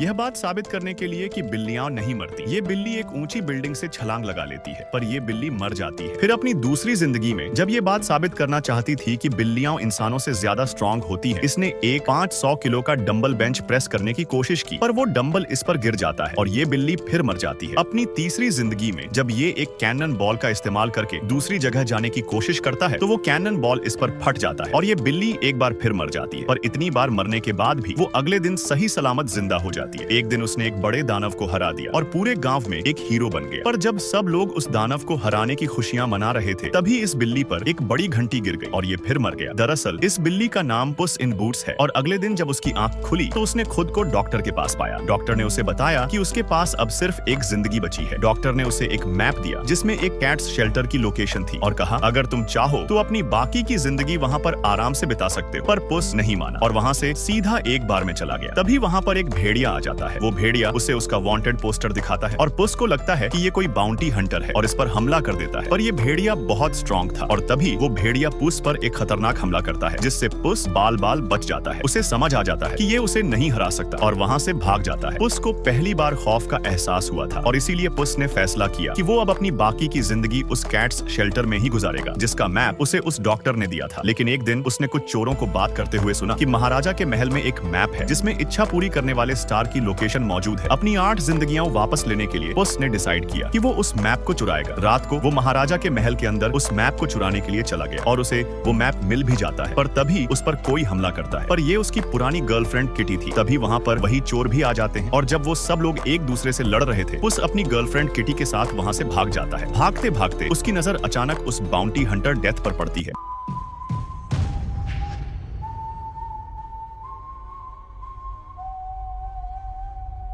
यह बात साबित करने के लिए कि बिल्लियां नहीं मरती। ये बिल्ली एक ऊंची बिल्डिंग से छलांग लगा लेती है, पर ये बिल्ली मर जाती है। फिर अपनी दूसरी जिंदगी में जब ये बात साबित करना चाहती थी कि बिल्लियां इंसानों से ज्यादा स्ट्रांग होती हैं, इसने एक 500 किलो का डंबल बेंच प्रेस करने की कोशिश की, पर वो डंबल इस पर गिर जाता है और ये बिल्ली फिर मर जाती है। अपनी तीसरी जिंदगी में जब ये एक कैनन बॉल का इस्तेमाल करके दूसरी जगह जाने की कोशिश करता है, तो वो कैनन बॉल इस पर फट जाता है और ये बिल्ली एक बार फिर मर जाती है। पर इतनी बार मरने के बाद भी वो अगले दिन सही सलामत जिंदा हो जाती है। एक दिन उसने एक बड़े दानव को हरा दिया और पूरे गांव में एक हीरो बन गया। पर जब सब लोग उस दानव को हराने की खुशियां मना रहे थे, तभी इस बिल्ली पर एक बड़ी घंटी गिर गई और ये फिर मर गया। दरअसल इस बिल्ली का नाम पुस इन बूट्स है और अगले दिन जब उसकी आंख खुली तो उसने खुद को डॉक्टर के पास पाया। डॉक्टर ने उसे बताया कि उसके पास अब सिर्फ एक जिंदगी बची है। डॉक्टर ने उसे एक मैप दिया जिसमें एक कैट्स शेल्टर की लोकेशन थी और कहा, अगर तुम चाहो तो अपनी बाकी की जिंदगी वहाँ पर आराम से बिता सकते हो। पर पुस नहीं माना और वहाँ से सीधा एक बार में चला गया। तभी वहाँ पर एक भेड़िया आ जाता है। वो भेड़िया उसे उसका वांटेड पोस्टर दिखाता है और पुस को लगता है कि ये कोई बाउंटी हंटर है और इस पर हमला कर देता है। पर ये भेड़िया बहुत स्ट्रॉन्ग था और तभी वो भेड़िया पुस पर एक खतरनाक हमला करता है, जिससे पुस बाल बाल बच जाता है। उसे समझ आ जाता है कि ये उसे नहीं हरा सकता और वहाँ से भाग जाता है। पुस को पहली बार खौफ का एहसास हुआ था और इसीलिए पुस ने फैसला किया कि वो अब अपनी बाकी की जिंदगी उस कैट्स शेल्टर में ही गुजारेगा, जिसका मैप उसे उस डॉक्टर ने दिया था। लेकिन एक दिन उसने कुछ चोरों को बात करते हुए सुना कि महाराजा के महल में एक मैप है जिसमें इच्छा पूरी करने वाले स्टार की लोकेशन मौजूद है। अपनी 8 जिंदगियां वापस लेने के लिए पुस ने डिसाइड किया कि वो उस मैप को चुराएगा। रात को वो महाराजा के महल के अंदर उस मैप को चुराने के लिए चला गया और उसे वो मैप मिल भी जाता है। पर तभी उस पर कोई हमला करता है, पर ये उसकी पुरानी गर्लफ्रेंड किटी थी। तभी वहाँ पर वही चोर भी आ जाते हैं और जब वो सब लोग एक दूसरे से लड़ रहे थे, पुस अपनी गर्लफ्रेंड किटी के साथ वहाँ से भाग जाता है। भागते भागते उसकी नजर अचानक उस बाउंटी हंटर डेथ पर पड़ती है।